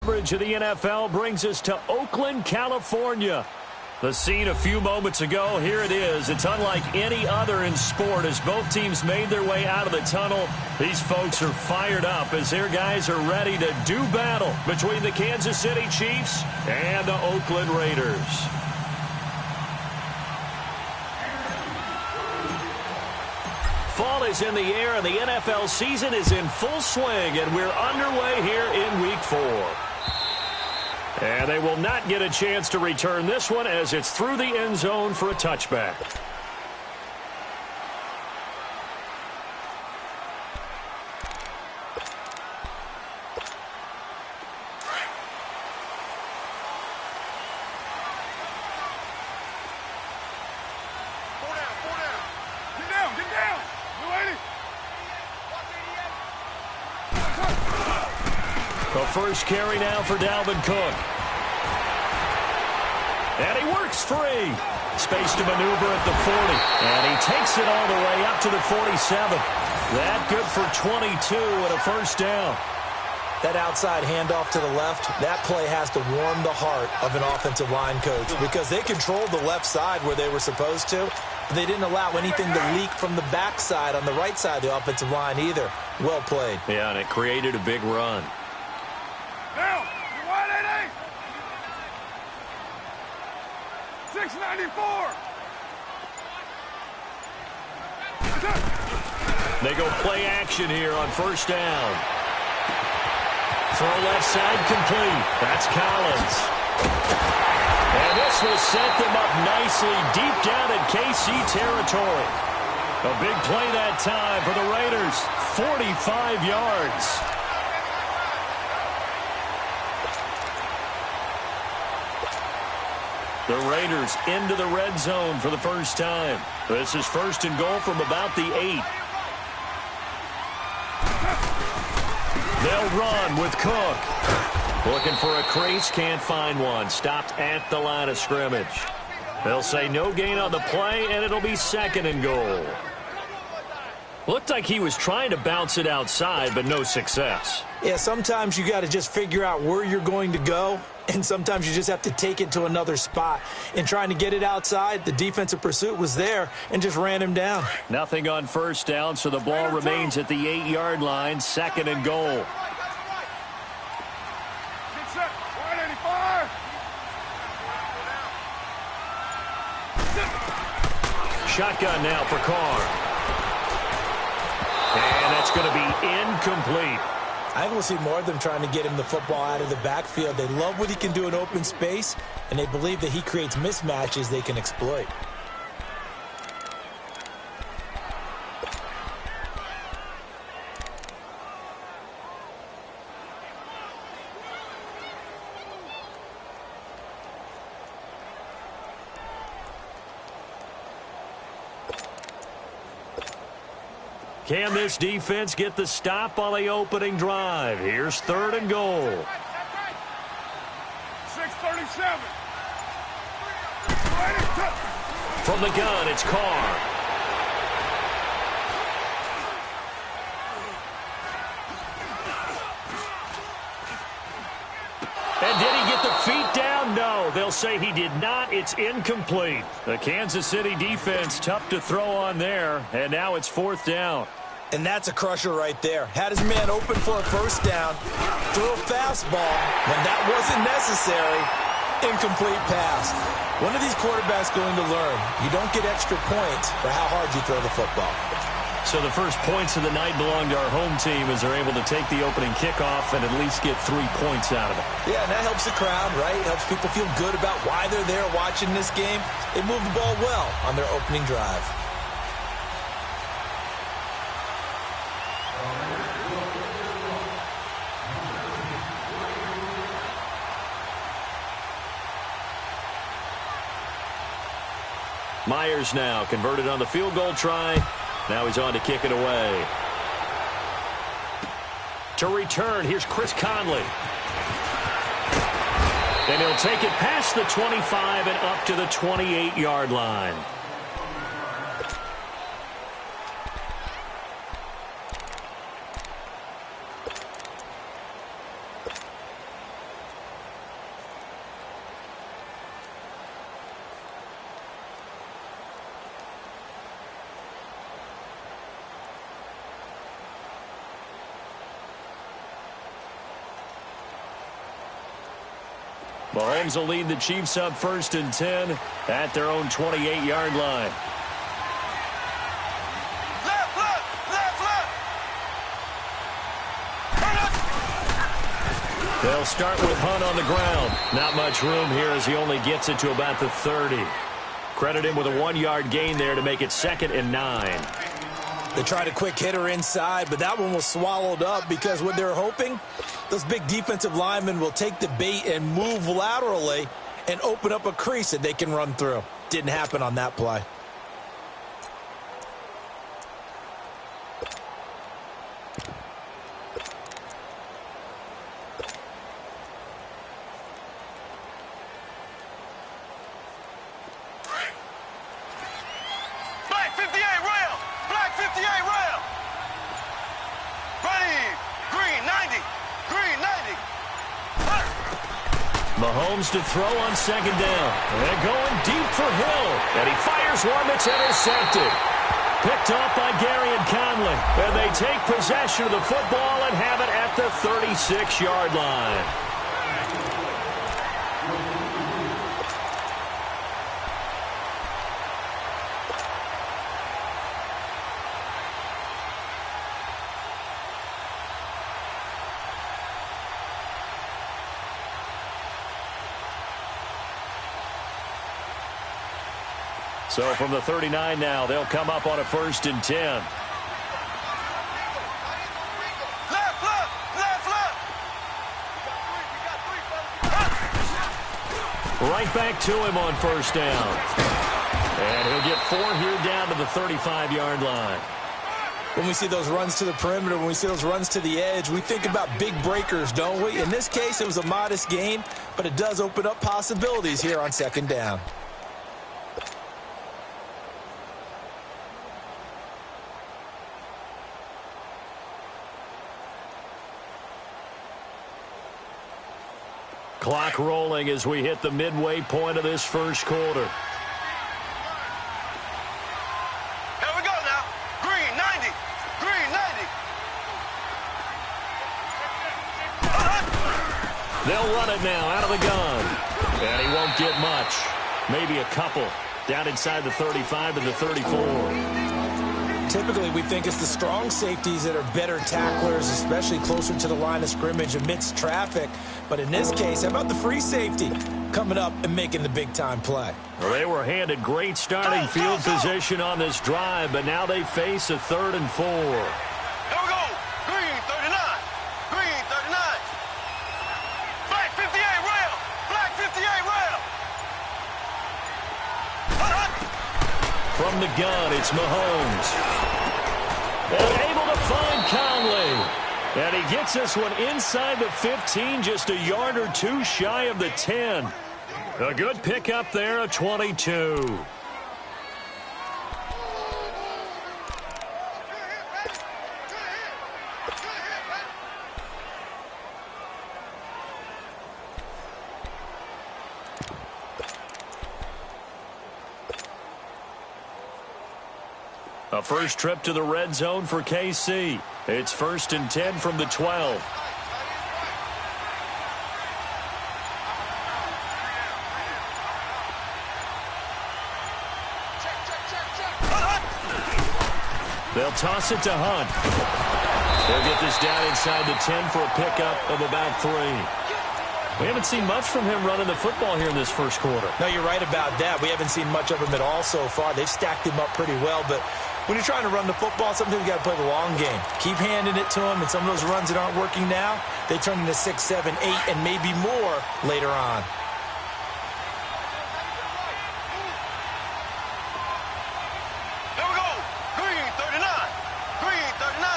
coverage of the NFL brings us to Oakland, California. The scene a few moments ago, here it is. It's unlike any other in sport as both teams made their way out of the tunnel. These folks are fired up as their guys are ready to do battle between the Kansas City Chiefs and the Oakland Raiders. Fall is in the air and the NFL season is in full swing, and we're underway here in Week 4. And they will not get a chance to return this one as it's through the end zone for a touchback. The first carry now for Dalvin Cook. And he works free. Space to maneuver at the 40. And he takes it all the way up to the 47. That good for 22 and a first down. That outside handoff to the left, that play has to warm the heart of an offensive line coach because they controlled the left side where they were supposed to. They didn't allow anything to leak from the backside on the right side of the offensive line either. Well played. Yeah, and it created a big run. Now, you wide 88. 694. They go play action here on first down. Throw left side complete. That's Collins. And this will set them up nicely deep down in KC territory. A big play that time for the Raiders. 45 yards. The Raiders into the red zone for the first time. This is first and goal from about the 8. They'll run with Cook. Looking for a crease, can't find one. Stopped at the line of scrimmage. They'll say no gain on the play, and it'll be second and goal. Looked like he was trying to bounce it outside, but no success. Yeah, sometimes you got to just figure out where you're going to go, and sometimes you just have to take it to another spot. In trying to get it outside, the defensive pursuit was there and just ran him down. Nothing on first down, so the ball remains at the 8-yard line, second and goal. Get set. Wide 85. Shotgun now for Carr. And that's going to be incomplete. I think we'll see more of them trying to get him the football out of the backfield. They love what he can do in open space, and they believe that he creates mismatches they can exploit. Can this defense get the stop on the opening drive? Here's third and goal. 637. From the gun, it's Carr. And did he get the feet down? No, they'll say he did not. It's incomplete. The Kansas City defense tough to throw on there, and now it's fourth down. And that's a crusher right there. Had his man open for a first down, threw a fastball. When that wasn't necessary, incomplete pass. One of these quarterbacks going to learn, you don't get extra points for how hard you throw the football. So the first points of the night belong to our home team as they're able to take the opening kickoff and at least get 3 points out of it. Yeah, and that helps the crowd, right? It helps people feel good about why they're there watching this game. They moved the ball well on their opening drive. Myers now converted on the field goal try. Now he's on to kick it away. To return, here's Chris Conley. And he'll take it past the 25 and up to the 28-yard line. Mahomes will lead the Chiefs up 1st and 10 at their own 28-yard line. They'll start with Hunt on the ground. Not much room here as he only gets it to about the 30. Credit him with a 1-yard gain there to make it 2nd and 9. They tried a quick hitter inside, but that one was swallowed up because what they're hoping, those big defensive linemen will take the bait and move laterally and open up a crease that they can run through. Didn't happen on that play. Mahomes to throw on 2nd down. And going deep for Hill. And he fires one that's intercepted. Picked off by Gary and Conley. And they take possession of the football and have it at the 36-yard line. So from the 39 now, they'll come up on a 1st and 10. Left. Right back to him on 1st down. And he'll get 4 here down to the 35-yard line. When we see those runs to the perimeter, when we see those runs to the edge, we think about big breakers, don't we? In this case, it was a modest gain, but it does open up possibilities here on 2nd down. Clock rolling as we hit the midway point of this 1st quarter. Here we go now. Green, 90. Green, 90. They'll run it now out of the gun. And he won't get much. Maybe a couple. Down inside the 35 to the 34. Typically, we think it's the strong safeties that are better tacklers, especially closer to the line of scrimmage amidst traffic. But in this case, how about the free safety coming up and making the big-time play? Well, they were handed great starting field position on this drive, but now they face a 3rd and 4. Here we go. Green, 39. Green, 39. Black 58 rail. Black 58 rail. From the gun, it's Mahomes. And able to find Conley. And he gets this one inside the 15, just a yard or 2 shy of the 10. A good pickup there, a 22. A first trip to the red zone for KC. It's 1st and 10 from the 12. They'll toss it to Hunt. They'll get this down inside the 10 for a pickup of about 3. We haven't seen much from him running the football here in this 1st quarter. No, you're right about that. We haven't seen much of him at all so far. They've stacked him up pretty well, but when you're trying to run the football, sometimes you got to play the long game. Keep handing it to him, and some of those runs that aren't working now, they turn into 6, 7, 8, and maybe more later on. Here we go. Green, 39. Green, 39.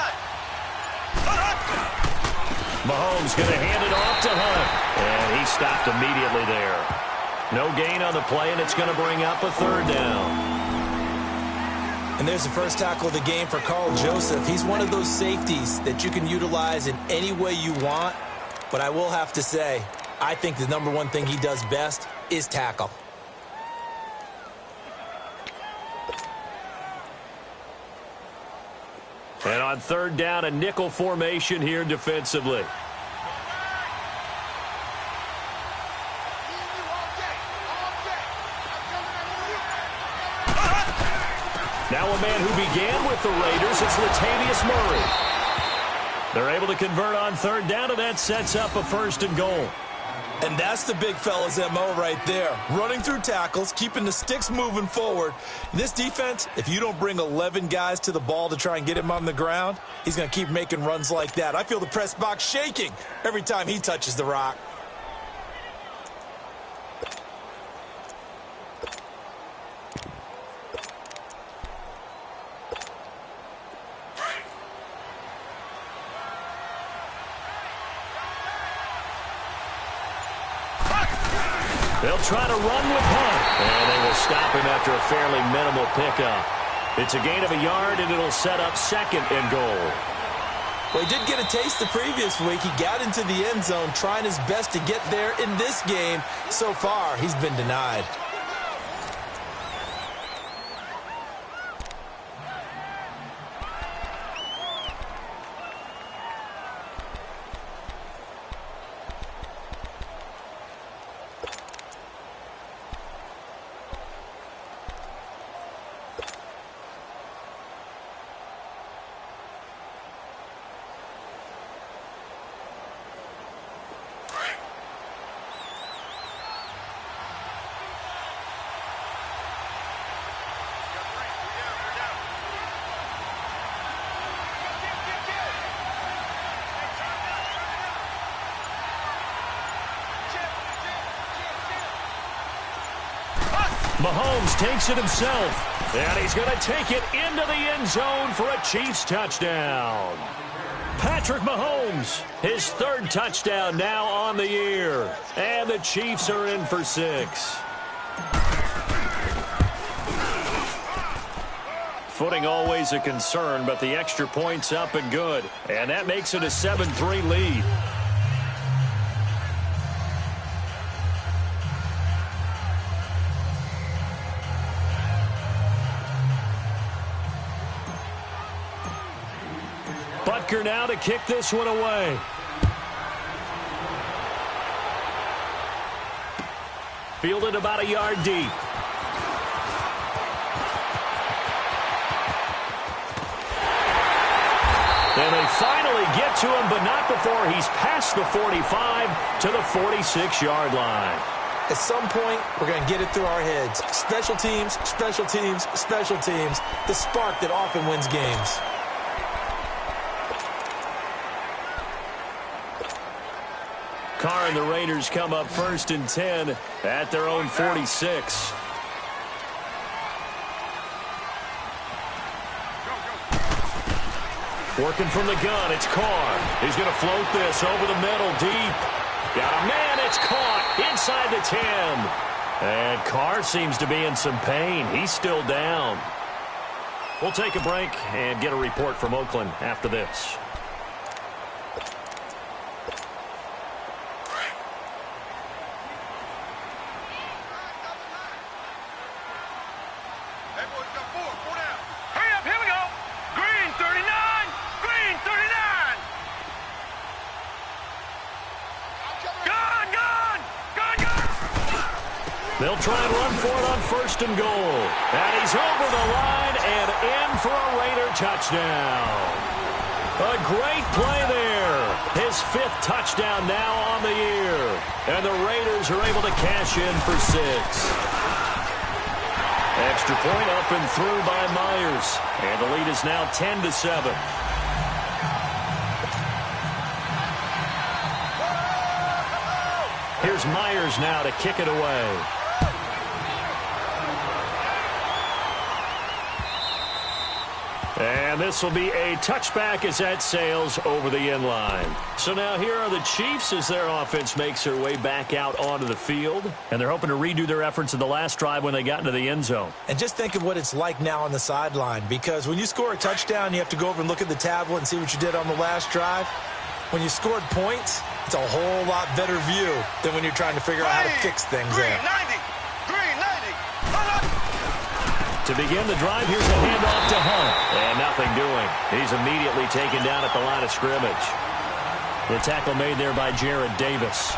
Mahomes going to hand it off to Hunt. And he stopped immediately there. No gain on the play, and it's going to bring up a 3rd down. And there's the first tackle of the game for Carl Joseph. He's one of those safeties that you can utilize in any way you want. But I will have to say, I think the number one thing he does best is tackle. And on 3rd down, a nickel formation here defensively. Now a man who began with the Raiders, it's Latavius Murray. They're able to convert on third down, and that sets up a 1st and goal. And that's the big fella's MO right there. Running through tackles, keeping the sticks moving forward. This defense, if you don't bring 11 guys to the ball to try and get him on the ground, he's going to keep making runs like that. I feel the press box shaking every time he touches the rock. They'll try to run with Hunt, and they will stop him after a fairly minimal pickup. It's a gain of a yard, and it'll set up 2nd and goal. Well, he did get a taste the previous week. He got into the end zone trying his best to get there in this game. So far, he's been denied. Mahomes takes it himself, and he's going to take it into the end zone for a Chiefs touchdown. Patrick Mahomes, his 3rd touchdown now on the year, and the Chiefs are in for 6. Footing always a concern, but the extra point's up and good, and that makes it a 7-3 lead. Butker now to kick this one away. Fielded about a yard deep. And they finally get to him, but not before he's past the 45 to the 46-yard line. At some point, we're going to get it through our heads. Special teams, special teams, special teams. The spark that often wins games. Carr and the Raiders come up 1st and 10 at their own 46. Working from the gun, it's Carr. He's going to float this over the middle, deep. Got a man, it's caught inside the 10. And Carr seems to be in some pain. He's still down. We'll take a break and get a report from Oakland after this. They'll try and run for it on 1st and goal. And he's over the line and in for a Raider touchdown. A great play there. His 5th touchdown now on the year. And the Raiders are able to cash in for 6. Extra point up and through by Myers. And the lead is now 10-7. Here's Myers now to kick it away. And this will be a touchback as that sails over the end line. So now here are the Chiefs as their offense makes their way back out onto the field. And they're hoping to redo their efforts in the last drive when they got into the end zone. And just think of what it's like now on the sideline. Because when you score a touchdown, you have to go over and look at the tablet and see what you did on the last drive. When you scored points, it's a whole lot better view than when you're trying to figure out how to fix things there. To begin the drive, here's a handoff to Hunt. And nothing doing. He's immediately taken down at the line of scrimmage. The tackle made there by Jared Davis.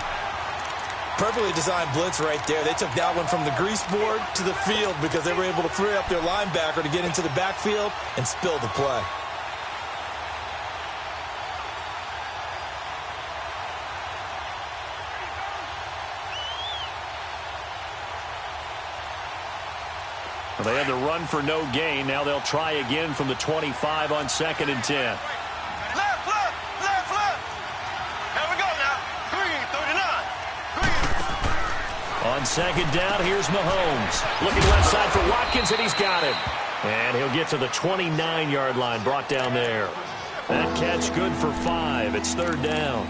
Perfectly designed blitz right there. They took that one from the grease board to the field because they were able to free up their linebacker to get into the backfield and spill the play. Well, they had the run for no gain. Now they'll try again from the 25 on 2nd and 10. Left. Here we go now. Green, 39. Green. On 2nd down, here's Mahomes. Looking left side for Watkins, and he's got him. And he'll get to the 29-yard line, brought down there. That catch good for 5. It's 3rd down.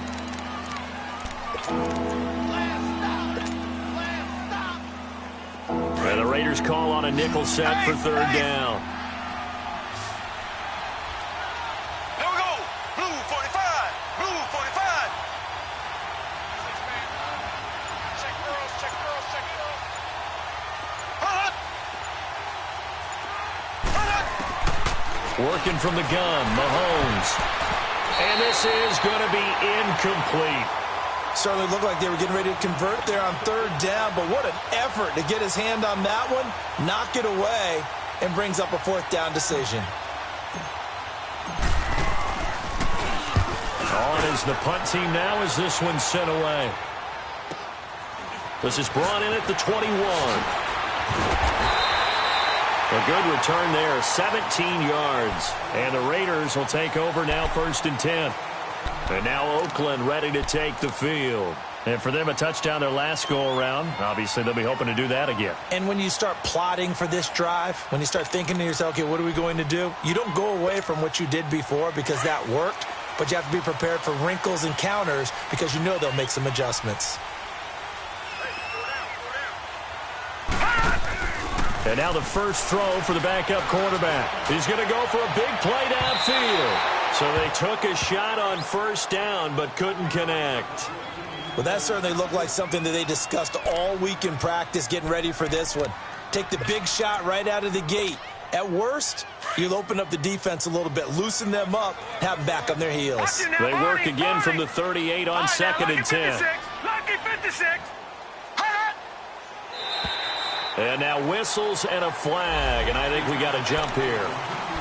And the Raiders call on a nickel set for 3rd down. Here we go. Blue 45. Blue 45. Check girls. Working from the gun, Mahomes. And this is going to be incomplete. Certainly looked like they were getting ready to convert there on 3rd down, but what an effort to get his hand on that one, knock it away, and brings up a 4th down decision. On is the punt team now as this one's sent away. This is brought in at the 21. A good return there, 17 yards. And the Raiders will take over now 1st and 10. And now Oakland ready to take the field. And for them, a touchdown their last go-around. Obviously, they'll be hoping to do that again. And when you start plotting for this drive, when you start thinking to yourself, okay, what are we going to do? You don't go away from what you did before because that worked, but you have to be prepared for wrinkles and counters because you know they'll make some adjustments. And now the first throw for the backup quarterback. He's going to go for a big play downfield. So they took a shot on 1st down but couldn't connect. Well, that certainly looked like something that they discussed all week in practice getting ready for this one. Take the big shot right out of the gate. At worst, you'll open up the defense a little bit, loosen them up, have them back on their heels. They work again from the 38 on 2nd and 10. Lucky 56. And now whistles and a flag, and I think we got a jump here.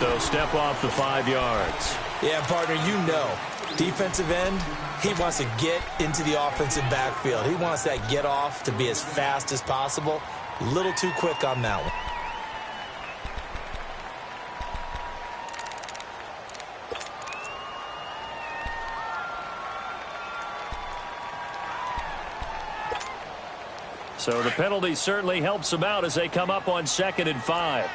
So step off the 5 yards. Yeah, partner, you know, defensive end, he wants to get into the offensive backfield. He wants that get off to be as fast as possible. A little too quick on that one. So the penalty certainly helps them out as they come up on 2nd and 5.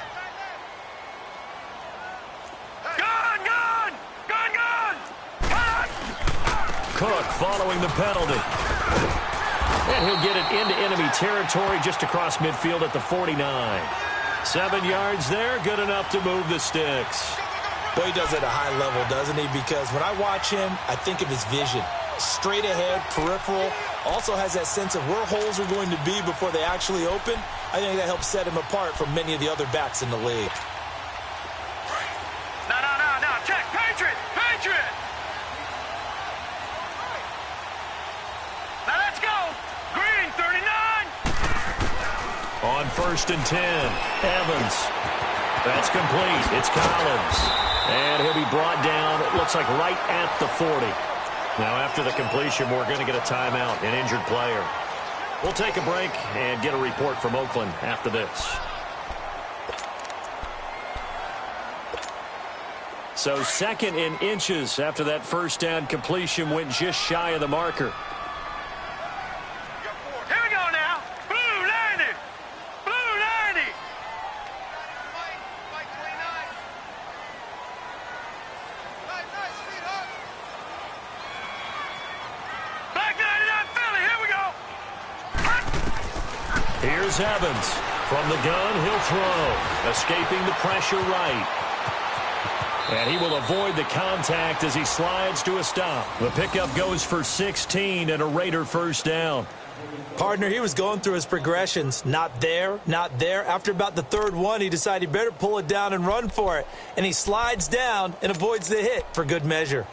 Cook following the penalty. And he'll get it into enemy territory just across midfield at the 49. 7 yards there, good enough to move the sticks. Boy, he does it at a high level, doesn't he? Because when I watch him, I think of his vision. Straight ahead, peripheral, also has that sense of where holes are going to be before they actually open. I think that helps set him apart from many of the other backs in the league. No. Check. Patriot. Now let's go. Green, 39. On 1st and 10, Evans. That's complete. It's Collins. And he'll be brought down, it looks like right at the 40. Now after the completion, we're going to get a timeout, an injured player. We'll take a break and get a report from Oakland after this. So 2nd in inches after that 1st down completion went just shy of the marker. Here we go now. Blue 90. Blue 90. Mike 29. Nice, sweetheart. Black 99 Philly. Here we go. Here's Evans. From the gun, he'll throw. Escaping the pressure right. And he will avoid the contact as he slides to a stop. The pickup goes for 16 and a Raider 1st down. Partner, he was going through his progressions. Not there, not there. After about the 3rd one, he decided he better pull it down and run for it. And he slides down and avoids the hit for good measure.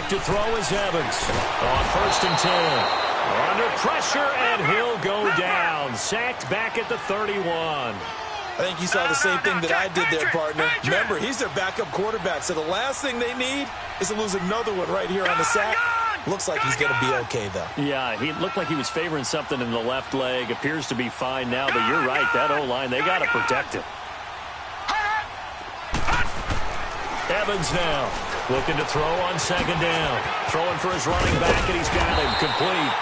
Back to throw is Evans. On 1st and 10. Under pressure, and he'll go down. Sacked back at the 31. I think you saw the same thing that I did there, partner. Remember, he's their backup quarterback, so the last thing they need is to lose another one right here on the sack. Looks like he's going to be okay, though. Yeah, he looked like he was favoring something in the left leg. Appears to be fine now, but you're right. That O-line, they got to protect him. Evans now looking to throw on 2nd down. Throwing for his running back, and he's got him complete.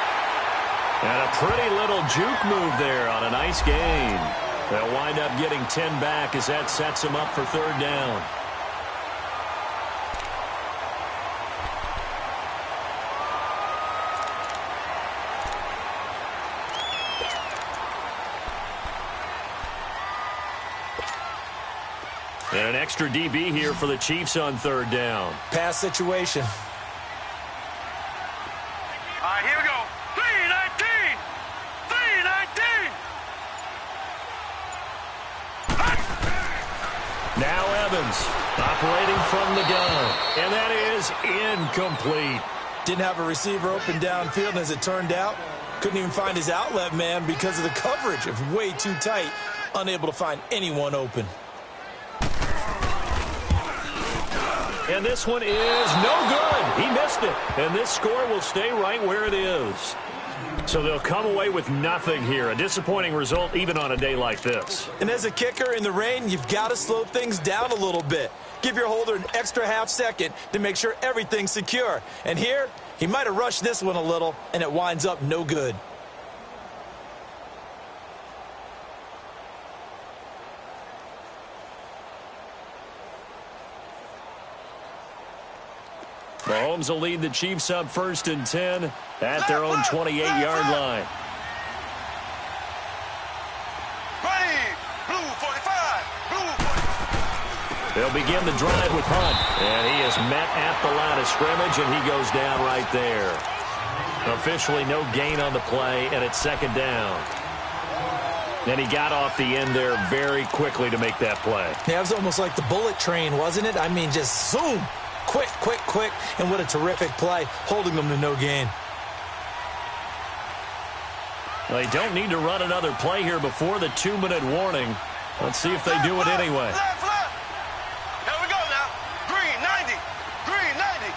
And a pretty little juke move there on a nice gain. They'll wind up getting 10 back as that sets him up for 3rd down. And an extra DB here for the Chiefs on 3rd down. Pass situation. All right, here we go. 3-19. 3-19. Now Evans operating from the gun. And that is incomplete. Didn't have a receiver open downfield, and as it turned out, couldn't even find his outlet man because of the coverage. It's way too tight. Unable to find anyone open. And this one is no good. He missed it. And this score will stay right where it is. So they'll come away with nothing here. A disappointing result even on a day like this. And as a kicker in the rain, you've got to slow things down a little bit. Give your holder an extra half second to make sure everything's secure. And here, he might have rushed this one a little, and it winds up no good. Mahomes will lead the Chiefs up 1st and 10 at their own 28-yard line. Ready. Blue 45. Blue 45. They'll begin the drive with Hunt. And he is met at the line of scrimmage, and he goes down right there. Officially no gain on the play, and it's 2nd down. And he got off the end there very quickly to make that play. Yeah, it was almost like the bullet train, wasn't it? I mean, just zoom. Quick, quick, quick, and what a terrific play, holding them to no gain. They don't need to run another play here before the 2-minute warning. Let's see if they do it anyway. Left. Here we go now. Green 90. Green 90.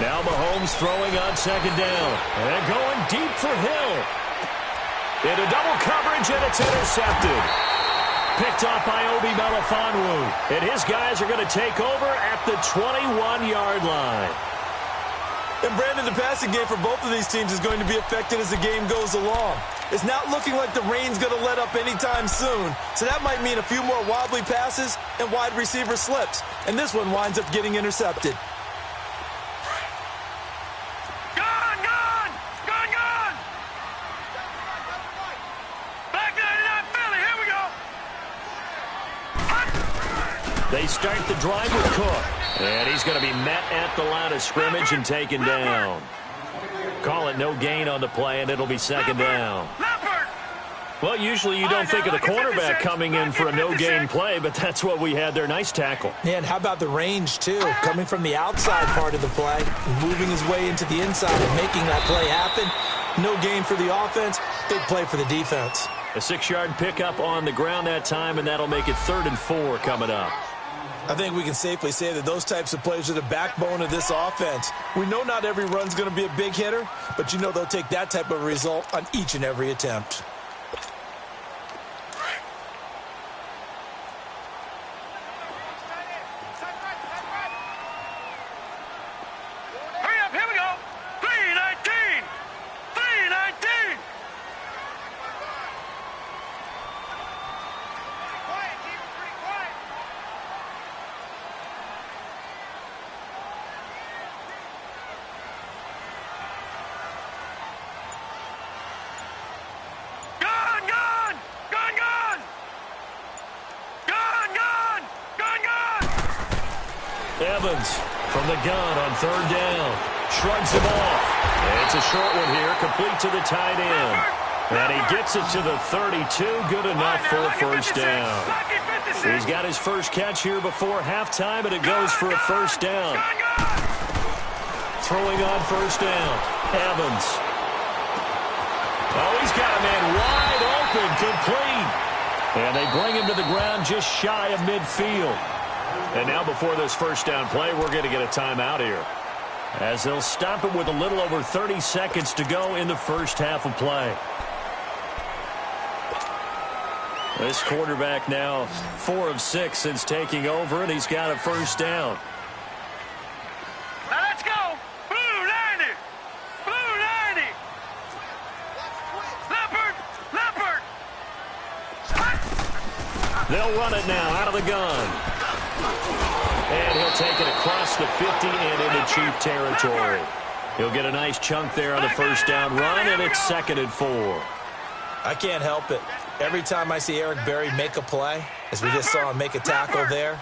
Now Mahomes throwing on 2nd down. And going deep for Hill. Into double coverage, and it's intercepted. Picked off by Obi Melifonwu. And his guys are going to take over at the 21-yard line. And Brandon, the passing game for both of these teams is going to be affected as the game goes along. It's not looking like the rain's going to let up anytime soon. So that might mean a few more wobbly passes and wide receiver slips. And this one winds up getting intercepted. They start the drive with Cook. And he's going to be met at the line of scrimmage and taken down. Call it no gain on the play, and it'll be 2nd down. Well, usually you don't think of the cornerback coming in for a no-gain play, but that's what we had there. Nice tackle. Yeah, and how about the range, too? Coming from the outside part of the play, moving his way into the inside and making that play happen. No gain for the offense, big play for the defense. A 6-yard pickup on the ground that time, and that'll make it 3rd and 4 coming up. I think we can safely say that those types of plays are the backbone of this offense. We know not every run's going to be a big hitter, but you know they'll take that type of result on each and every attempt. Hurry up, here we go. 3-19. 3-19. Quiet, keep it pretty quiet. Evans from the gun on 3rd down. Shrugs him off. And it's a short one here, complete to the tight end. And he gets it to the 32. Good enough for a first down. He's got his first catch here before halftime, and it goes for a first down. Throwing on first down, Evans. Oh, he's got a man wide open, complete. And they bring him to the ground just shy of midfield. And now before this first down play, we're going to get a timeout here, as they'll stop him with a little over 30 seconds to go in the first half of play. This quarterback now 4 of 6 since taking over, and he's got a first down. Now let's go. Blue 90. Blue 90. Leopard. They'll run it now out of the gun. And he'll take it across the 50 and into Chief territory. He'll get a nice chunk there on the first down run, and it's 2nd and 4. I can't help it. Every time I see Eric Berry make a play, as we just saw him make a tackle there,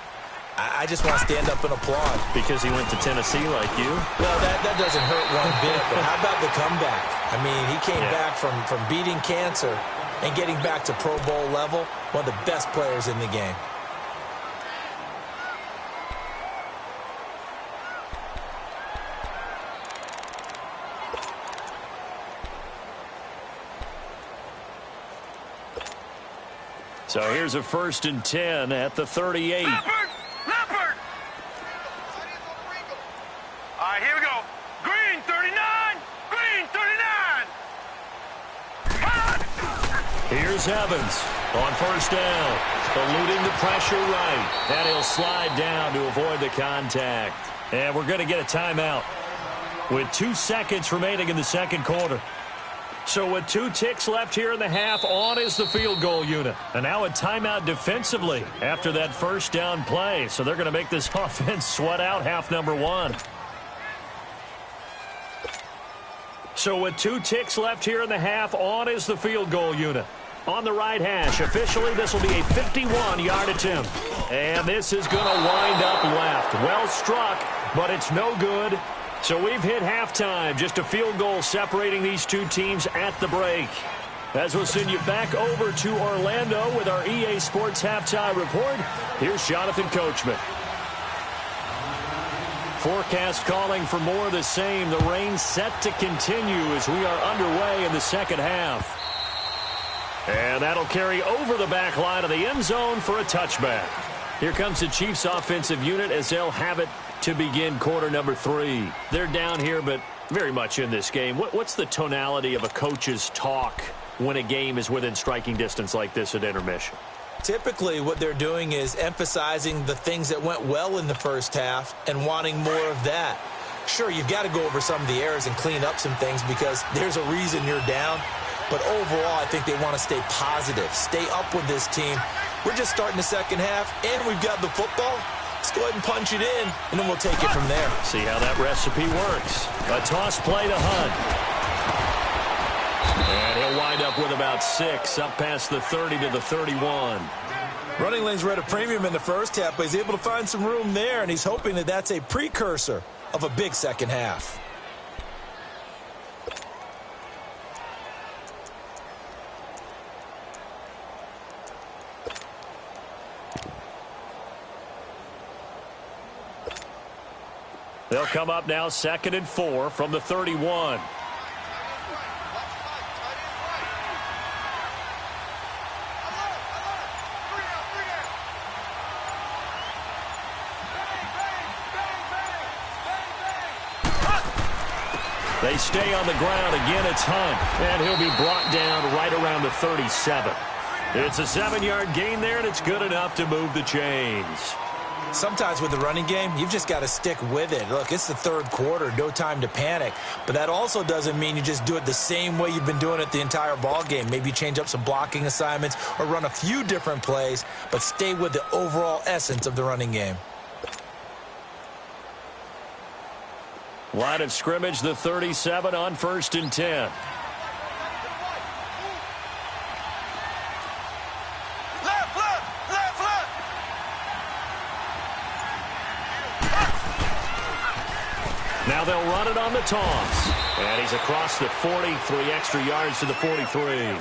I just want to stand up and applaud. Because he went to Tennessee like you? Well, that doesn't hurt one bit, but how about the comeback? I mean, he came back from beating cancer and getting back to Pro Bowl level, one of the best players in the game. So here's a 1st and 10 at the 38. Leopard. All right, here we go. Green 39. Green 39. Here's Evans on first down, eluding the pressure right. And he'll slide down to avoid the contact. And we're going to get a timeout with 2 seconds remaining in the second quarter. So with 2 ticks left here in the half, on is the field goal unit. And now a timeout defensively after that first down play. So they're going to make this offense sweat out half number 1. So with 2 ticks left here in the half, on is the field goal unit. On the right hash, officially this will be a 51-yard attempt. And this is going to wind up left. Well struck, but it's no good. So we've hit halftime, just a field goal separating these 2 teams at the break. As we'll send you back over to Orlando with our EA Sports Halftime Report, here's Jonathan Coachman. Forecast calling for more of the same. The rain set to continue as we are underway in the second half. And that'll carry over the back line of the end zone for a touchback. Here comes the Chiefs offensive unit as they'll have it to begin quarter number 3. They're down here, but very much in this game. What's the tonality of a coach's talk when a game is within striking distance like this at intermission? Typically, what they're doing is emphasizing the things that went well in the first half and wanting more of that. Sure, you've got to go over some of the errors and clean up some things because there's a reason you're down. But overall, I think they want to stay positive, stay up with this team. We're just starting the second half, and we've got the football. Let's go ahead and punch it in, and then we'll take it from there. See how that recipe works. A toss play to Hunt. And he'll wind up with about 6, up past the 30 to the 31. Running lanes were at a premium in the first half, but he's able to find some room there, and he's hoping that that's a precursor of a big second half. They'll come up now 2nd and 4 from the 31. They stay on the ground. Again, it's Hunt. And he'll be brought down right around the 37. It's a 7-yard gain there, and it's good enough to move the chains. Sometimes with the running game, you've just got to stick with it. Look, it's the third quarter, no time to panic. But that also doesn't mean you just do it the same way you've been doing it the entire ball game. Maybe change up some blocking assignments or run a few different plays, but stay with the overall essence of the running game. Line of scrimmage, the 37 on 1st and 10. Now they'll run it on the toss. And he's across the 40, 3 extra yards to the 43.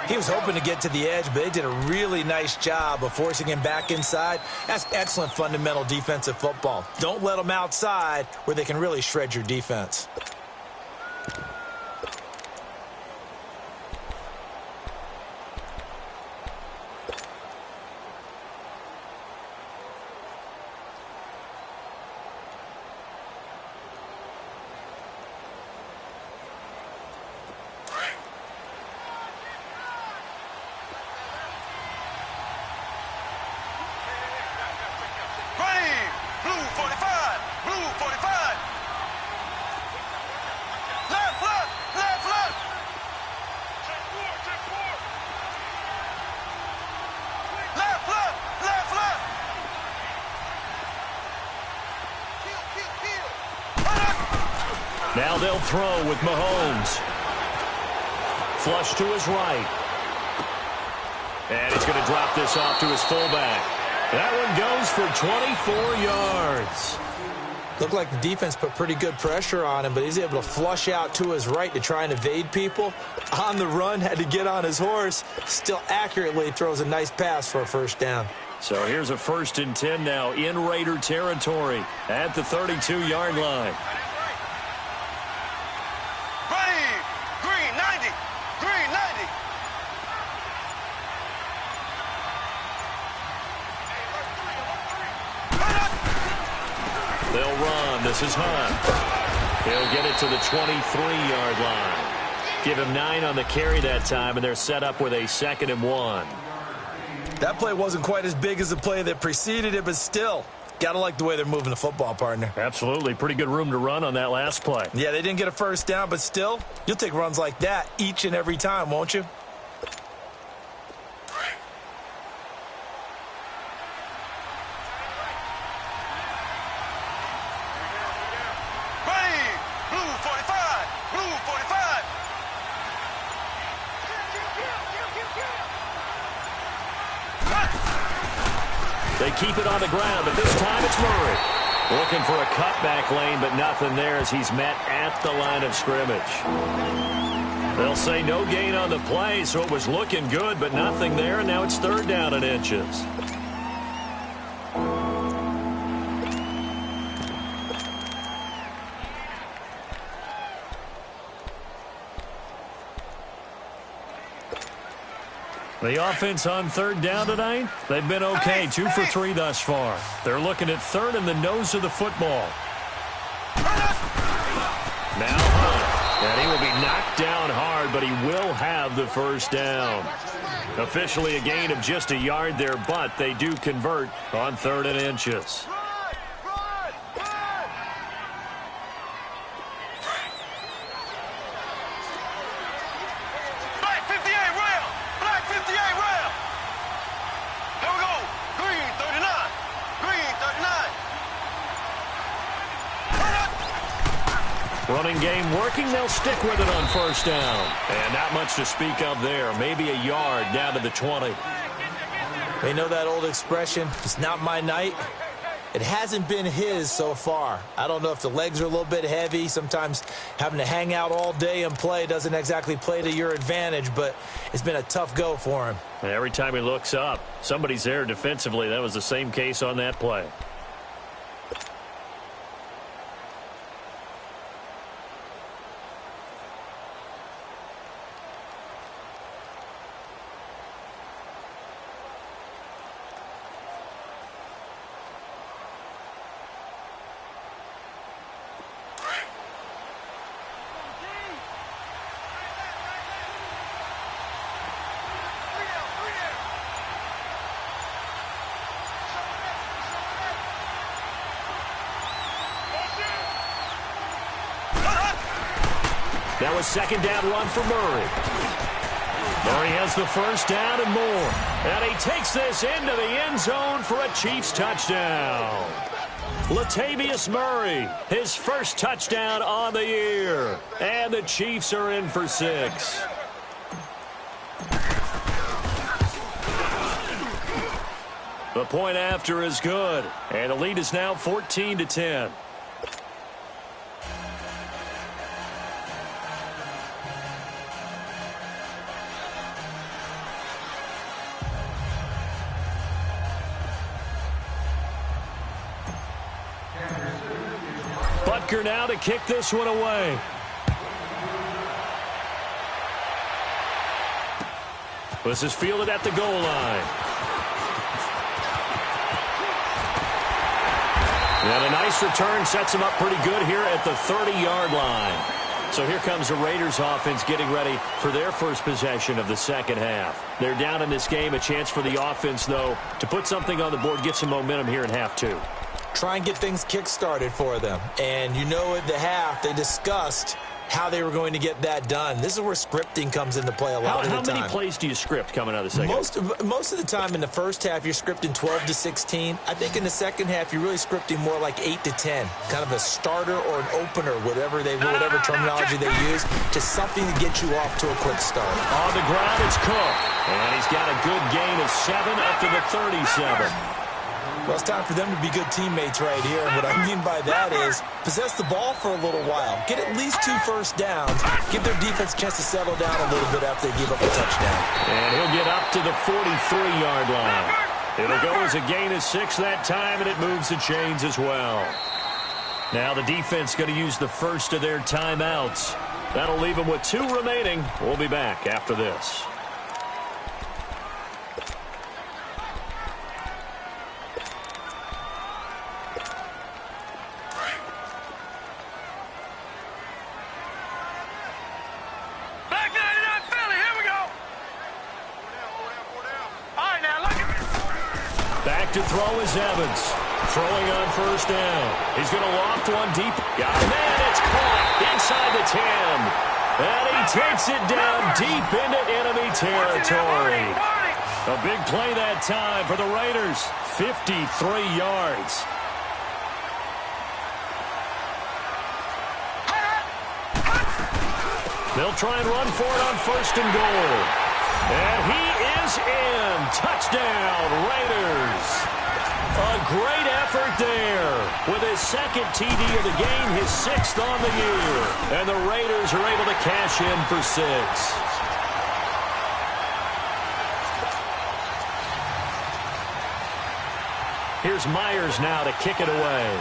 He was hoping to get to the edge, but they did a really nice job of forcing him back inside. That's excellent fundamental defensive football. Don't let them outside where they can really shred your defense. Now they'll throw with Mahomes. Flush to his right. And he's going to drop this off to his fullback. That one goes for 24 yards. Looked like the defense put pretty good pressure on him, but he's able to flush out to his right to try and evade people. On the run, had to get on his horse. Still accurately throws a nice pass for a first down. So here's a 1st and 10 now in Raider territory at the 32-yard line. They'll run. This is Hunt. He'll get it to the 23-yard line. Give him 9 on the carry that time, and they're set up with a 2nd and 1. That play wasn't quite as big as the play that preceded it, but still, got to like the way they're moving the football, partner. Absolutely. Pretty good room to run on that last play. Yeah, they didn't get a first down, but still, you'll take runs like that each and every time, won't you? They keep it on the ground, but this time it's Murray. Looking for a cutback lane, but nothing there as he's met at the line of scrimmage. They'll say no gain on the play, so it was looking good, but nothing there, and now it's 3rd down and inches. The offense on 3rd down tonight, they've been okay, 2 for 3 thus far. They're looking at 3rd in the nose of the football. Now Hunt, and he will be knocked down hard, but he will have the first down. Officially a gain of just a yard there, but they do convert on 3rd and inches. Running game working. They'll stick with it on 1st down. And not much to speak of there. Maybe a yard down to the 20. They know that old expression, it's not my night. It hasn't been his so far. I don't know if the legs are a little bit heavy. Sometimes having to hang out all day and play doesn't exactly play to your advantage, but it's been a tough go for him. And every time he looks up, somebody's there defensively. That was the same case on that play. That was 2nd down run for Murray. Murray has the first down and more. And he takes this into the end zone for a Chiefs touchdown. Latavius Murray, his first touchdown on the year. And the Chiefs are in for 6. The point after is good. And the lead is now 14-10. Butker now to kick this one away. This is fielded at the goal line. And a nice return sets him up pretty good here at the 30-yard line. So here comes the Raiders offense getting ready for their first possession of the second half. They're down in this game. A chance for the offense, though, to put something on the board, get some momentum here in half two. Try and get things kick-started for them. And you know at the half they discussed how they were going to get that done. This is where scripting comes into play a lot of the time. How many plays do you script coming out of the second half? Most of the time in the first half, you're scripting 12 to 16. I think in the second half, you're really scripting more like 8 to 10. Kind of a starter or an opener, whatever terminology they use, just something to get you off to a quick start. On the ground, it's Cook. And he's got a good gain of 7 up to the 37. Well, it's time for them to be good teammates right here. And what I mean by that is possess the ball for a little while. Get at least 2 first downs. Give their defense a chance to settle down a little bit after they give up a touchdown. And he'll get up to the 43-yard line. It'll go as a gain of 6 that time, and it moves the chains as well. Now the defense going to use the first of their timeouts. That'll leave them with 2 remaining. We'll be back after this. To throw is Evans. Throwing on first down. He's going to loft one deep. Got him in. It's caught inside the 10. And he takes it down deep into enemy territory. A big play that time for the Raiders. 53 yards. They'll try and run for it on first and goal. And he is in. Touchdown, Raiders. A great effort there with his second TD of the game, his 6th on the year. And the Raiders are able to cash in for 6. Here's Myers now to kick it away.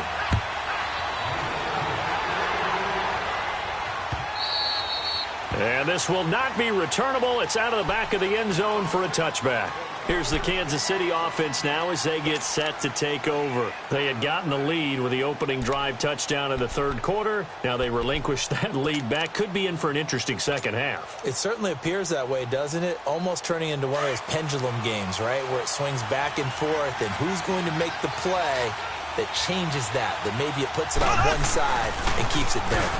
And this will not be returnable. It's out of the back of the end zone for a touchback. Here's the Kansas City offense now as they get set to take over. They had gotten the lead with the opening drive touchdown in the third quarter. Now they relinquished that lead back. Could be in for an interesting second half. It certainly appears that way, doesn't it? Almost turning into one of those pendulum games, right, where it swings back and forth, and who's going to make the play that changes that maybe it puts it on one side and keeps it there.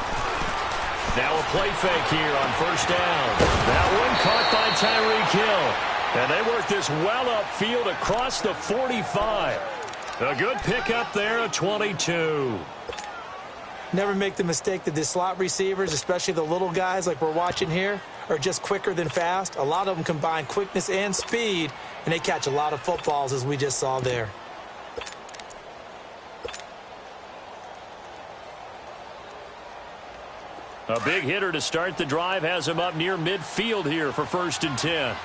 Now a play fake here on first down. That one caught by Tyreek Hill. And they work this well upfield across the 45. A good pickup there at 22. Never make the mistake that the slot receivers, especially the little guys like we're watching here, are just quicker than fast. A lot of them combine quickness and speed, and they catch a lot of footballs as we just saw there. A big hitter to start the drive has him up near midfield here for 1st and 10.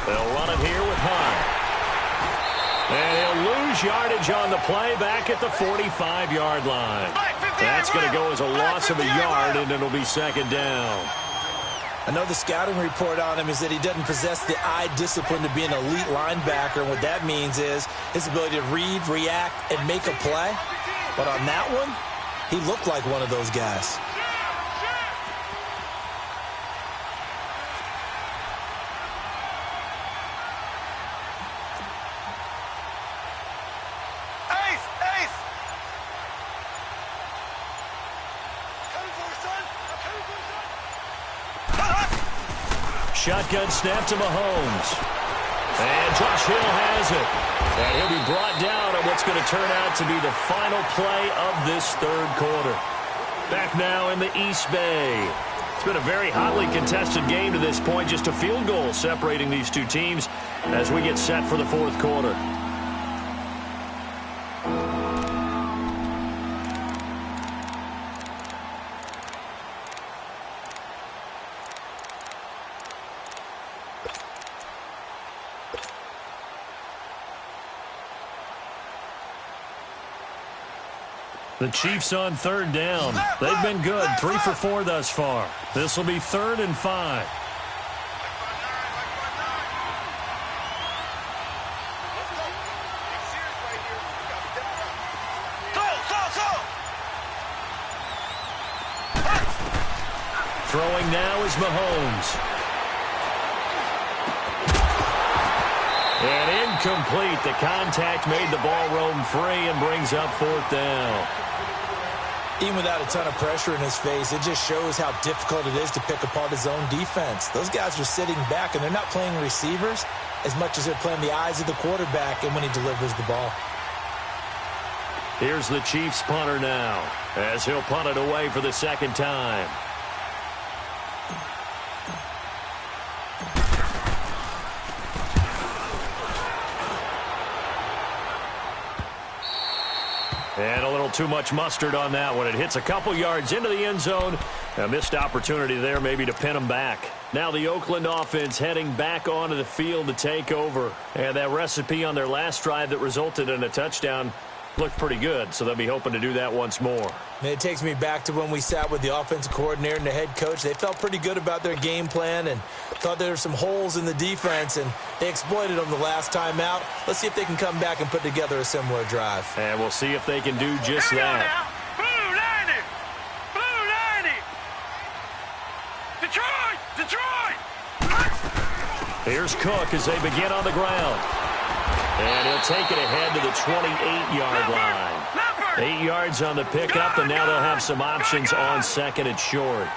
They'll run it here with Hunt. And he'll lose yardage on the play back at the 45-yard line. That's going to go as a loss of a yard, and it'll be 2nd down. I know the scouting report on him is that he doesn't possess the eye discipline to be an elite linebacker. And what that means is his ability to read, react, and make a play. But on that one, he looked like one of those guys. Shotgun snap to Mahomes. And Josh Hill has it. And he'll be brought down on what's going to turn out to be the final play of this third quarter. Back now in the East Bay. It's been a very hotly contested game to this point. Just a field goal separating these two teams as we get set for the fourth quarter. The Chiefs on third down. They've been good, 3 for 4 thus far. This will be 3rd and 5. Throwing now is Mahomes. And incomplete. The contact made the ball roam free and brings up 4th down. Even without a ton of pressure in his face, it just shows how difficult it is to pick apart his own defense. Those guys are sitting back, and they're not playing receivers as much as they're playing the eyes of the quarterback and when he delivers the ball. Here's the Chiefs punter now, as he'll punt it away for the 2nd time. And a little too much mustard on that one. It hits a couple yards into the end zone. A missed opportunity there maybe to pin them back. Now the Oakland offense heading back onto the field to take over. And that recipe on their last drive that resulted in a touchdown looked pretty good, so they'll be hoping to do that once more. And it takes me back to when we sat with the offensive coordinator and the head coach. They felt pretty good about their game plan and thought there were some holes in the defense, and they exploited them the last time out. Let's see if they can come back and put together a similar drive. And we'll see if they can do just that. Blue 90! Blue 90! Detroit! Detroit! Here's Cook as they begin on the ground. And he'll take it ahead to the 28-yard line. 8 yards on the pickup, and now they'll have some options on 2nd and short.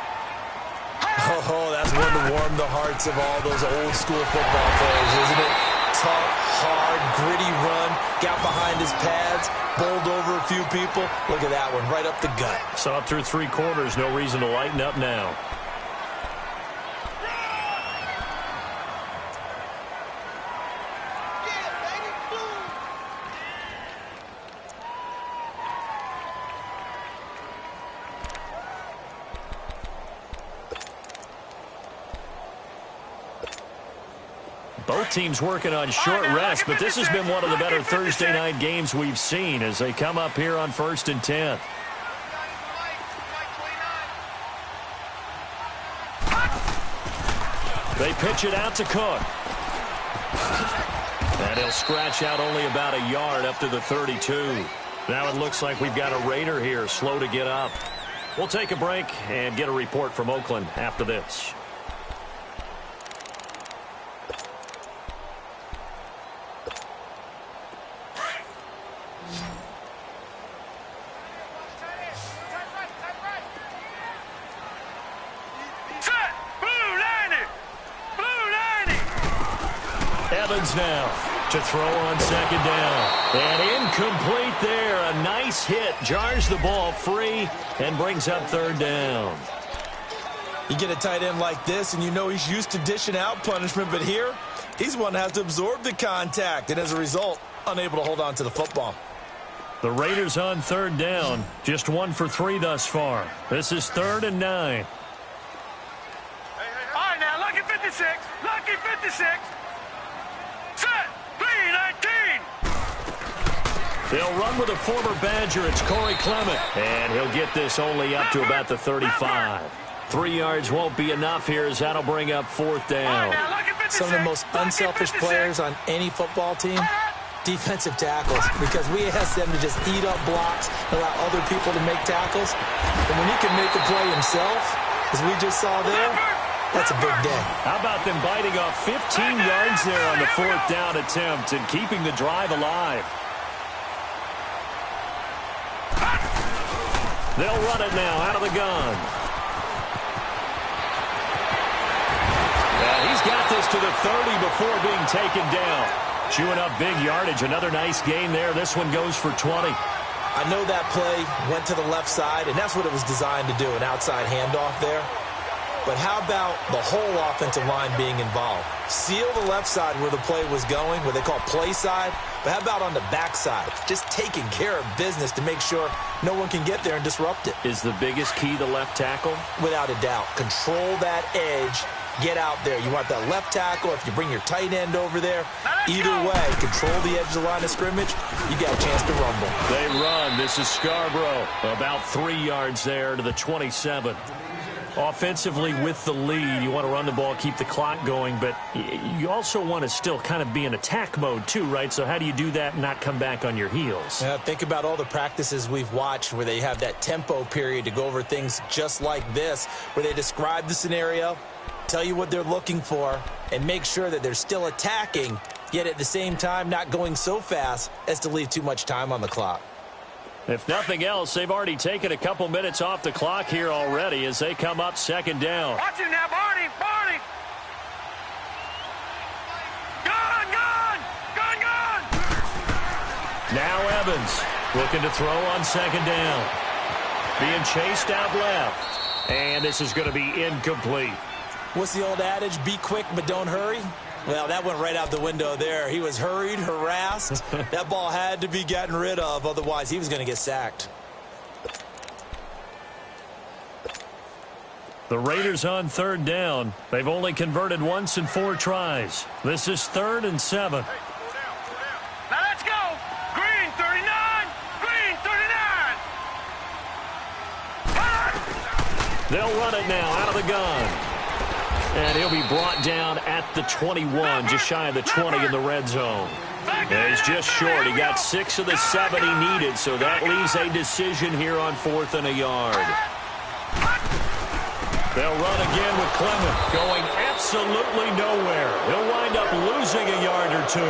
Oh, that's one to warm the hearts of all those old-school football players, isn't it? Tough, hard, gritty run, got behind his pads, bowled over a few people. Look at that one, right up the gut. Saw it through 3 quarters, no reason to lighten up now. Both teams working on short rest, but this has been one of the better Thursday night games we've seen as they come up here on 1st and 10. They pitch it out to Cook. And he'll scratch out only about a yard up to the 32. Now it looks like we've got a Raider here, slow to get up. We'll take a break and get a report from Oakland after this. Now to throw on 2nd down. And incomplete there. A nice hit. Jars the ball free and brings up 3rd down. You get a tight end like this, and you know he's used to dishing out punishment, but here, he's one that has to absorb the contact, and as a result, unable to hold on to the football. The Raiders on 3rd down. Just 1 for 3 thus far. This is 3rd and 9. All right, now, lucky 56. Lucky 56. Set! 3-19! They'll run with a former Badger. It's Corey Clement. And he'll get this only up to about the 35. 3 yards won't be enough here as that'll bring up 4th down. Some of the most unselfish players on any football team, defensive tackles, because we ask them to just eat up blocks, allow other people to make tackles. And when he can make a play himself, as we just saw there, that's a big day. How about them biting off 15 yards there on the 4th down attempt and keeping the drive alive? They'll run it now out of the gun. And he's got this to the 30 before being taken down. Chewing up big yardage. Another nice gain there. This one goes for 20. I know that play went to the left side, and that's what it was designed to do, an outside handoff there. But how about the whole offensive line being involved? Seal the left side where the play was going, what they call play side. But how about on the back side? Just taking care of business to make sure no one can get there and disrupt it. Is the biggest key the left tackle? Without a doubt. Control that edge get out there. You want that left tackle. If you bring your tight end over there, either way, control the edge of the line of scrimmage, you got a chance to rumble. They run. This is Scarborough. About 3 yards there to the 27. Offensively with the lead, you want to run the ball, keep the clock going, but you also want to still kind of be in attack mode too, right? So how do you do that and not come back on your heels? Think about all the practices we've watched where they have that tempo period to go over things just like this, where they describe the scenario, tell you what they're looking for, and make sure that they're still attacking, yet at the same time not going so fast as to leave too much time on the clock. If nothing else, they've already taken a couple minutes off the clock here already as they come up second down. Watch him now, Barney! Barney! Gun! Gun! Gun! Gun! Now Evans looking to throw on second down. Being chased out left. And this is going to be incomplete. What's the old adage? Be quick, but don't hurry. Well, that went right out the window there. He was hurried, harassed. That ball had to be gotten rid of, otherwise he was going to get sacked. The Raiders on third down. They've only converted once in 4 tries. This is 3rd and 7. Now let's go! Green 39! Green 39! They'll run it now out of the gun. And he'll be brought down at the 21, just shy of the 20 in the red zone. And he's just short. He got 6 of the 7 he needed, so that leaves a decision here on 4th and a yard. They'll run again with Clement, going absolutely nowhere. He'll wind up losing a yard or 2.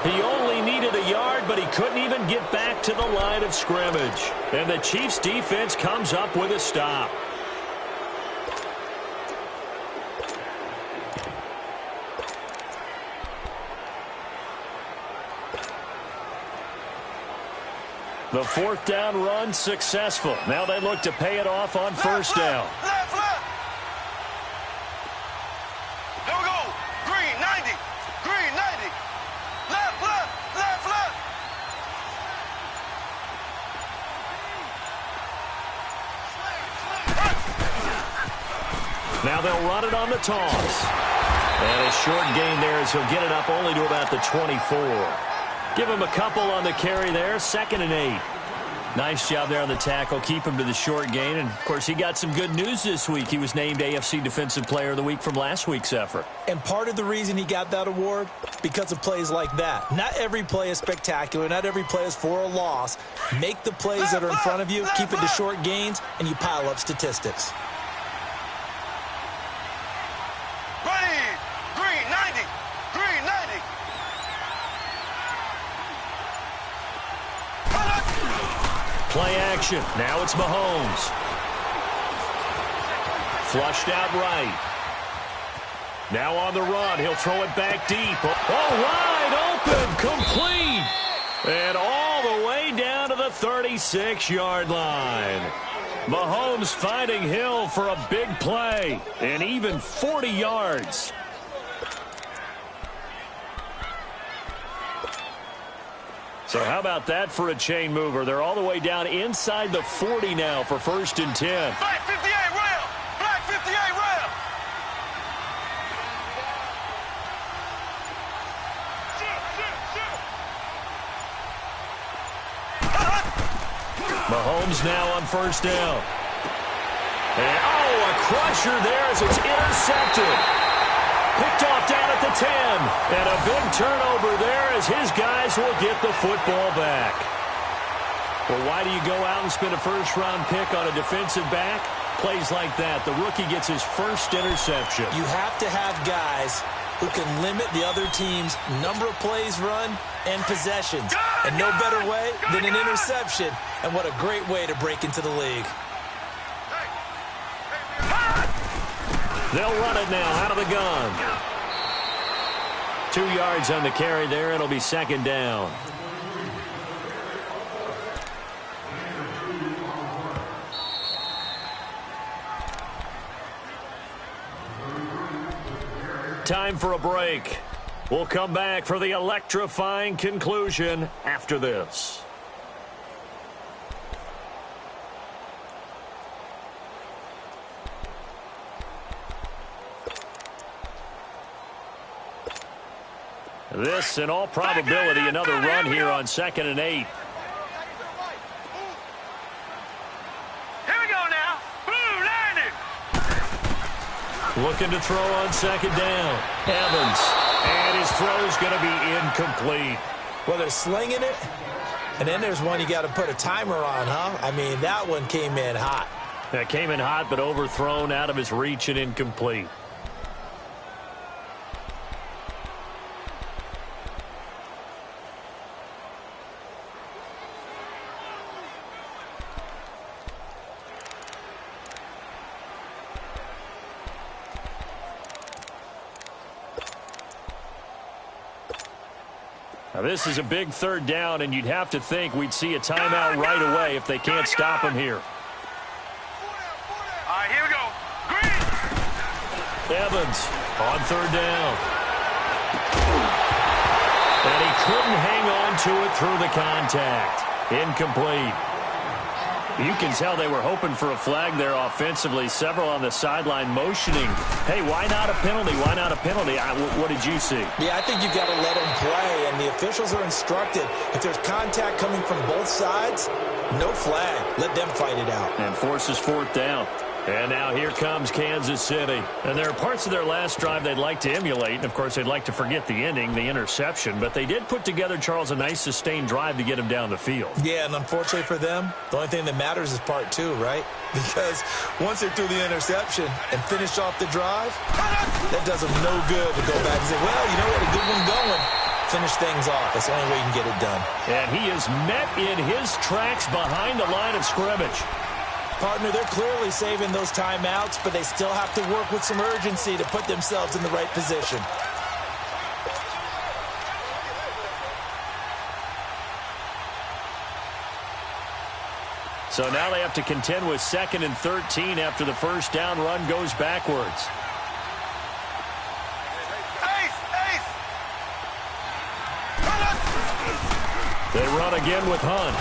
He only needed a yard, but he couldn't even get back to the line of scrimmage. And the Chiefs' defense comes up with a stop. The 4th down run successful. Now they look to pay it off on first down. Left, left! Here we go! Green 90! Green 90! Left, left! Left, left! Now they'll run it on the toss. And a short gain there as he'll get it up only to about the 24. Give him a couple on the carry there, 2nd and 8. Nice job there on the tackle. Keep him to the short gain. And, of course, he got some good news this week. He was named AFC Defensive Player of the Week from last week's effort. And part of the reason he got that award, because of plays like that. Not every play is spectacular. Not every play is for a loss. Make the plays that are in front of you, keep it to short gains, and you pile up statistics. Ready! Green 90! Green 90! Play action. Now it's Mahomes. Flushed out right. Now on the run. He'll throw it back deep. Oh, wide open. Complete. And all the way down to the 36-yard line. Mahomes finding Hill for a big play. And even 40 yards. So how about that for a chain mover? They're all the way down inside the 40 now for 1st and 10. Black 58 rail! Black 58 rail! Mahomes now on 1st down. And, a crusher there as it's intercepted. Picked off down at the 10. And a big turnover there as his guys will get the football back. Well, why do you go out and spend a first-round pick on a defensive back? Plays like that. The rookie gets his first interception. You have to have guys who can limit the other team's number of plays run and possessions. And no better way than an interception. And what a great way to break into the league. They'll run it now out of the gun. 2 yards on the carry there. It'll be 2nd down. Time for a break. We'll come back for the electrifying conclusion after this. This, in all probability, another run here on 2nd and 8. Here we go now. Boom, landed. Looking to throw on 2nd down. Evans. And his throw's going to be incomplete. Well, they're slinging it. And then there's one you got to put a timer on, huh? I mean, that one came in hot. That came in hot, but overthrown, out of his reach, and incomplete. Now, this is a big 3rd down, and you'd have to think we'd see a timeout right away if they can't stop him here. All right, here we go. Green. Evans on 3rd down. And he couldn't hang on to it through the contact. Incomplete. You can tell they were hoping for a flag there offensively. Several on the sideline motioning. Hey, why not a penalty? Why not a penalty? What did you see? Yeah, I think you've got to let them play, and the officials are instructed. If there's contact coming from both sides, no flag. Let them fight it out. And forces 4th down. And now here comes Kansas City. And there are parts of their last drive they'd like to emulate. And, of course, they'd like to forget the ending, the interception. But they did put together, Charles, a nice sustained drive to get him down the field. Yeah, and unfortunately for them, the only thing that matters is part 2, right? Because once they threw the interception and finished off the drive, that does them no good to go back and say, well, you know what, a good one going. Finish things off. That's the only way you can get it done. And he is met in his tracks behind the line of scrimmage. Partner, they're clearly saving those timeouts, but they still have to work with some urgency to put themselves in the right position. So now they have to contend with 2nd and 13 after the 1st down run goes backwards. They run again with Hunt.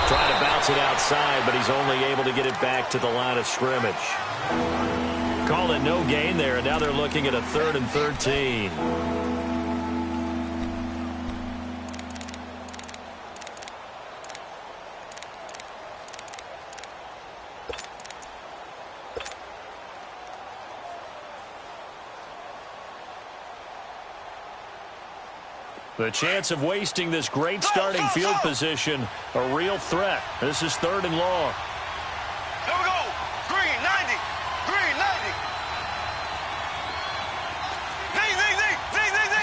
Trying to bounce it outside, but he's only able to get it back to the line of scrimmage. Call it no gain there, and now they're looking at a 3rd and 13. The chance of wasting this great starting field position, a real threat. This is 3rd and long. Here we go. Green, 90. Green, 90. Z, Z, Z, Z, Z, Z.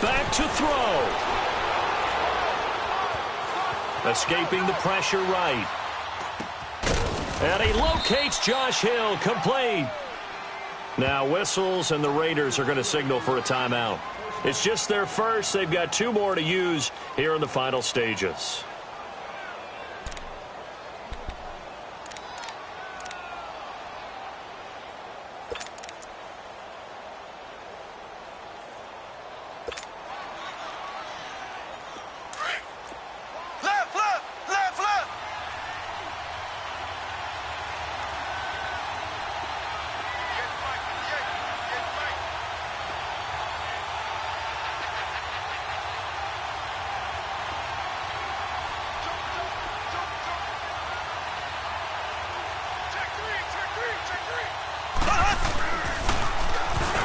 Back to throw. Escaping the pressure right. And he locates Josh Hill, complete. Now whistles, and the Raiders are going to signal for a timeout. It's just their first. They've got 2 more to use here in the final stages. Left, left, left, left.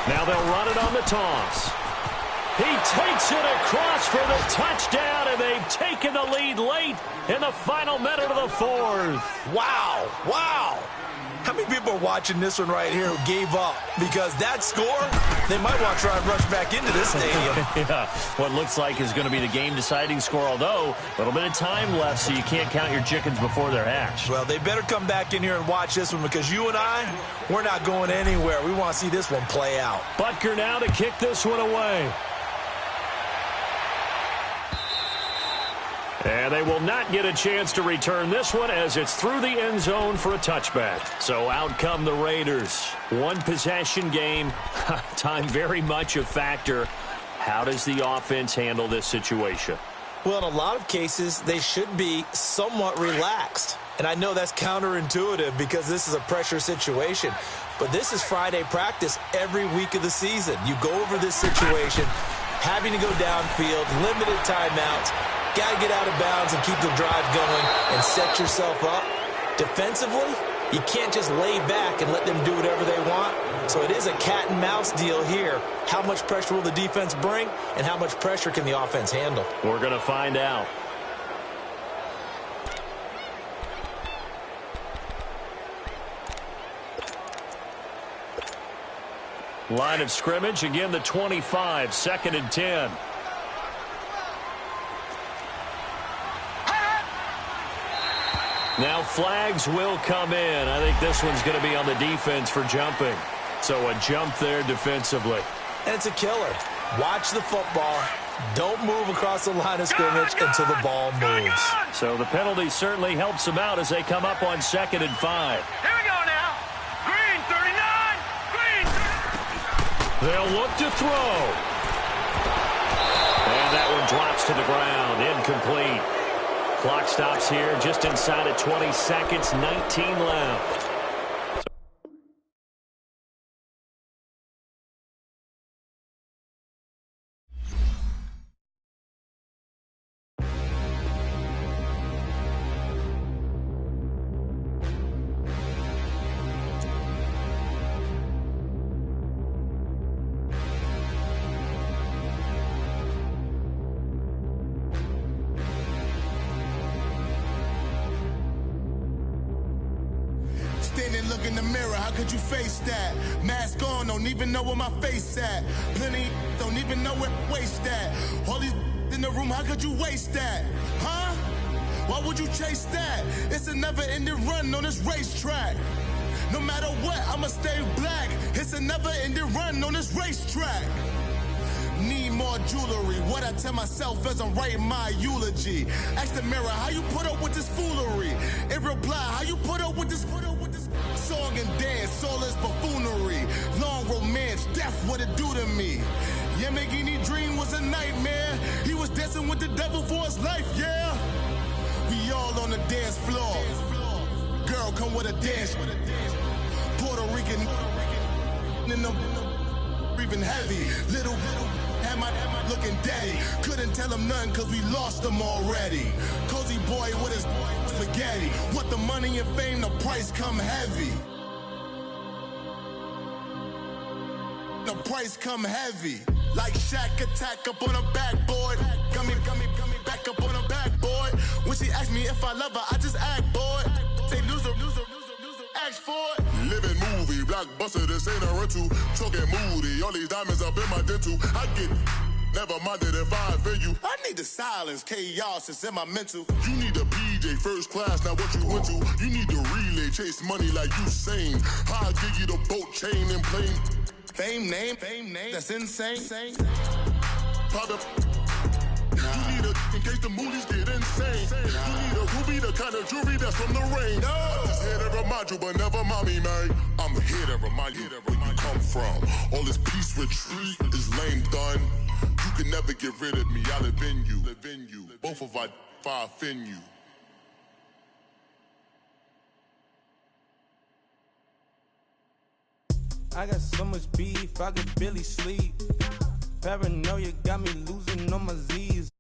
Now they'll run it on the toss. He takes it across for the touchdown, and they've taken the lead late in the final minute of the 4th. Wow, wow. How many people are watching this one right here who gave up? Because that score, they might want to try and rush back into this stadium. Yeah, what looks like is going to be the game-deciding score, although a little bit of time left, so you can't count your chickens before they're hatched. Well, they better come back in here and watch this one, because you and I, we're not going anywhere. We want to see this one play out. Butker now to kick this one away. And they will not get a chance to return this one as it's through the end zone for a touchback. So out come the Raiders. One possession game. Time very much a factor. How does the offense handle this situation? Well, in a lot of cases, they should be somewhat relaxed. And I know that's counterintuitive because this is a pressure situation. But this is Friday practice every week of the season. You go over this situation, having to go downfield, limited timeouts, got to get out of bounds and keep the drive going and set yourself up. Defensively, you can't just lay back and let them do whatever they want. So it is a cat and mouse deal here. How much pressure will the defense bring, and how much pressure can the offense handle? We're going to find out. Line of scrimmage, again the 25, 2nd and 10. Now flags will come in. I think this one's going to be on the defense for jumping. So a jump there defensively. And it's a killer. Watch the football. Don't move across the line of scrimmage until the ball moves. So the penalty certainly helps them out as they come up on 2nd and 5. Here we go now. Green 39. Green 39. They'll look to throw. And that one drops to the ground. Incomplete. Clock stops here just inside of 20 seconds, 19 left. Standing, look in the mirror, how could you face that? Mask on, don't even know where my face at. Plenty, don't even know where waist at. All these in the room, how could you waste that? Huh? Why would you chase that? It's a never-ending run on this racetrack. No matter what, I'ma stay black. It's a never-ending run on this racetrack. Need more jewelry. What I tell myself as I'm writing my eulogy. Ask the mirror, how you put up with this foolery? It reply, how you put up with this song and dance, soulless buffoonery. Long romance, death, what it do to me? Yamagini dream was a nightmare. He was dancing with the devil for his life, yeah. We all on the dance floor. Girl, come with a dance. Puerto Rican in the breathing heavy. Little had my looking daddy. Couldn't tell him nothing cause we lost him already. Cozy boy with his spaghetti. What the money and fame, the price come heavy. The price come heavy. Like Shaq attack up on a backboard. Got me back up on a backboard. When she asked me if I love her, I just act bored. Say loser, ask for it. Living movie, blockbuster, this ain't a rental. Talking moody, all these diamonds up in my dental. I get never minded if I offend you. I need the silence, chaos is in my mental. You need a PJ first class, not what you went to. You need the relay, chase money like you sane. I'll give you the boat, chain, and plane. Fame name, that's insane. Pop up. You need a, in case the movies get insane. You need a ruby, the kind of jewelry that's from the rain. I'm just here to remind you, but never mommy, man. I'm here to remind you where you come from. All this peace retreat is lame done. You can never get rid of me, I live in you. Both of our fire offend you. I got so much beef, I could barely sleep. Paranoia got me losing on my Z's.